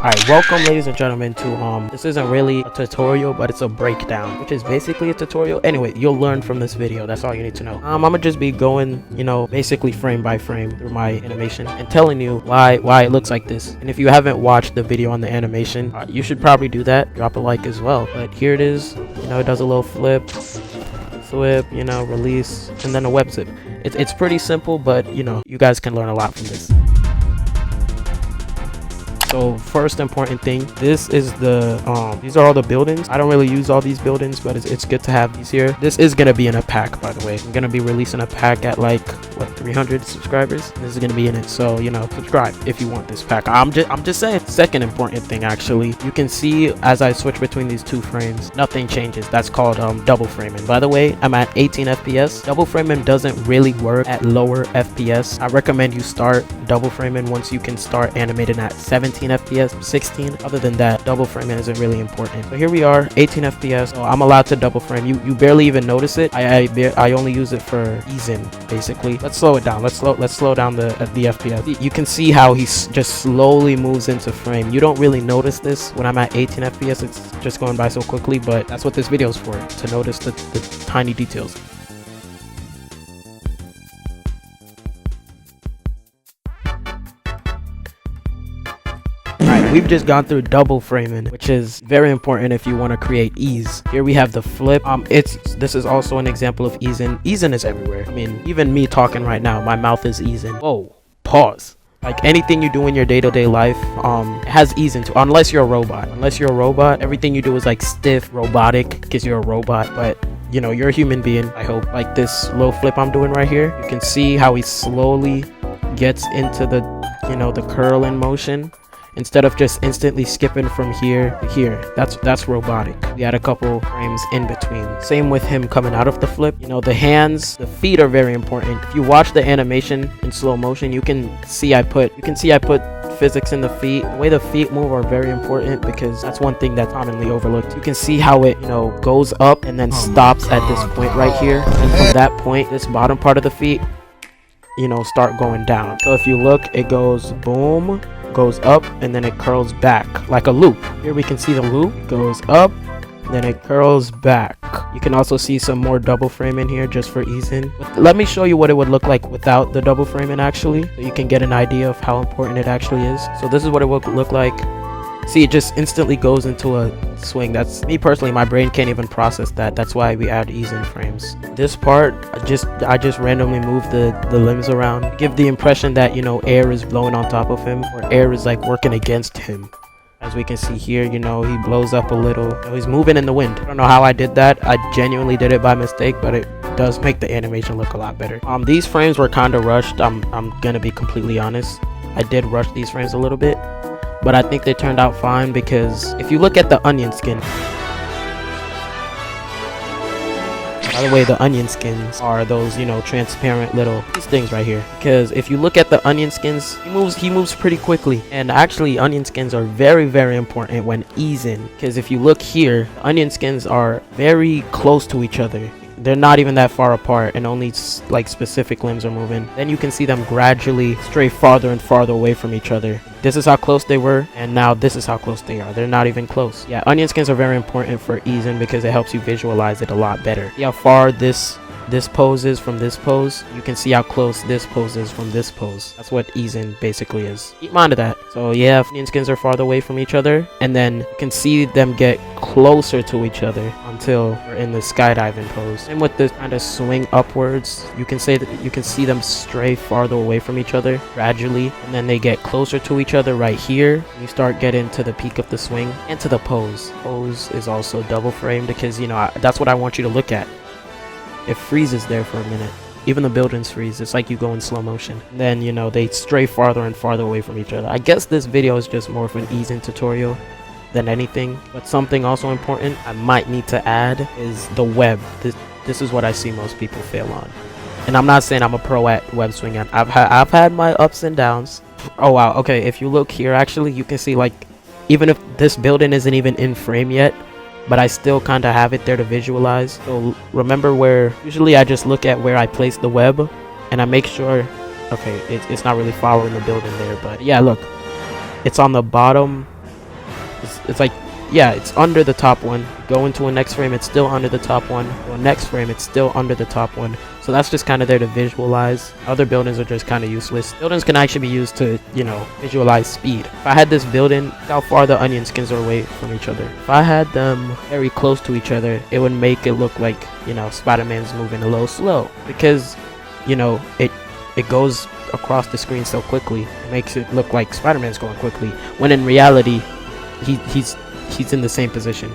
Alright, welcome ladies and gentlemen to this isn't really a tutorial, but it's a breakdown, which is basically a tutorial. Anyway, you'll learn from this video. That's all you need to know. I'm gonna just be going, basically frame by frame through my animation and telling you why it looks like this. And if you haven't watched the video on the animation, you should probably do that. Drop a like as well. But here it is. It does a little flip, release, and then a web zip. It's pretty simple, but you guys can learn a lot from this. So first important thing, this is these are all the buildings. I don't really use all these buildings, but it's good to have these here. This is gonna be in a pack, by the way. I'm gonna be releasing a pack at like 300 subscribers. This is gonna be in it, so subscribe if you want this pack. I'm just saying. Second important thing, actually, you can see as I switch between these two frames, nothing changes. That's called double framing. By the way, I'm at 18 FPS. Double framing doesn't really work at lower FPS. I recommend you start double framing once you can start animating at 17 FPS, 16. Other than that, double framing isn't really important. So here we are, 18 FPS. So I'm allowed to double frame. You barely even notice it. I only use it for easing, basically. Let's slow it down. Let's slow down the FPS. You can see how he just slowly moves into frame. You don't really notice this when I'm at 18 FPS. It's just going by so quickly, but that's what this video is for, to notice the tiny details. We've just gone through double framing, which is very important if you want to create ease. Here we have the flip. This is also an example of easing. Easing is everywhere. I mean, even me talking right now, my mouth is easing. Whoa, pause. Like anything you do in your day-to-day life, it has ease into, unless you're a robot. Unless you're a robot, everything you do is like stiff, robotic, because you're a robot. But you're a human being, I hope. Like this little flip I'm doing right here, you can see how he slowly gets into the curl in motion, instead of just instantly skipping from here to here. That's robotic. We had a couple frames in between. Same with him coming out of the flip. The hands, the feet are very important. If you watch the animation in slow motion, you can see I put physics in the feet. The way the feet move are very important, because that's one thing that's commonly overlooked. You can see how it goes up and then stops at this point right here, and from that point, this bottom part of the feet start going down. So if you look, it goes boom, goes up, and then it curls back like a loop. Here we can see the loop goes up, then it curls back. You can also see some more double framing here just for easing. Let me show you what it would look like without the double framing, actually, so you can get an idea of how important it actually is. So this is what it would look like. See, it just instantly goes into a swing. That's me personally, my brain can't even process that. That's why we add ease in frames. This part, I just randomly move the limbs around, give the impression that air is blowing on top of him, or air is like working against him. As we can see here, he blows up a little. He's moving in the wind. I don't know how I did that. I genuinely did it by mistake, but it does make the animation look a lot better. These frames were kind of rushed. I'm gonna be completely honest. I did rush these frames a little bit, but I think they turned out fine, because if you look at the onion skin, by the way, the onion skins are those transparent little these things right here. Because if you look at the onion skins, he moves pretty quickly. And actually, onion skins are very, very important when easing, because if you look here, the onion skins are very close to each other. They're not even that far apart, and only like specific limbs are moving. Then you can see them gradually stray farther and farther away from each other. This is how close they were, and now this is how close they are. They're not even close. Yeah, onion skins are very important for easing, because it helps you visualize it a lot better. See how far this pose is from this pose. You can see how close this pose is from this pose. That's what easing basically is. Keep mind of that. So yeah, onion skins are farther away from each other, and then you can see them get closer to each other until we're in the skydiving pose. And with this kind of swing upwards, you can see them stray farther away from each other gradually, and then they get closer to each other right here. You start getting to the peak of the swing and to the pose. Pose is also double framed, because that's what I want you to look at. It freezes there for a minute. Even the buildings freeze. It's like you go in slow motion. And then they stray farther and farther away from each other. I guess this video is just more of an easing tutorial than anything. But something also important I might need to add is the web. This is what I see most people fail on. And I'm not saying I'm a pro at web swinging. I've had my ups and downs. Oh wow, okay, if you look here, actually you can see, like, even if this building isn't even in frame yet, but I still kind of have it there to visualize. So remember, where usually I just look at where I place the web, and I make sure, okay, it's not really following the building there, but yeah, look, it's on the bottom It's like, yeah, it's under the top one. Go into a next frame, it's still under the top one. Go next frame, it's still under the top one. So that's just kind of there to visualize. Other buildings are just kind of useless. Buildings can actually be used to, you know, visualize speed. If I had this building, look how far the onion skins are away from each other. If I had them very close to each other, it would make it look like, you know, Spider-Man's moving a little slow, because, you know, it goes across the screen so quickly. It makes it look like Spider-Man's going quickly, when in reality he's in the same position.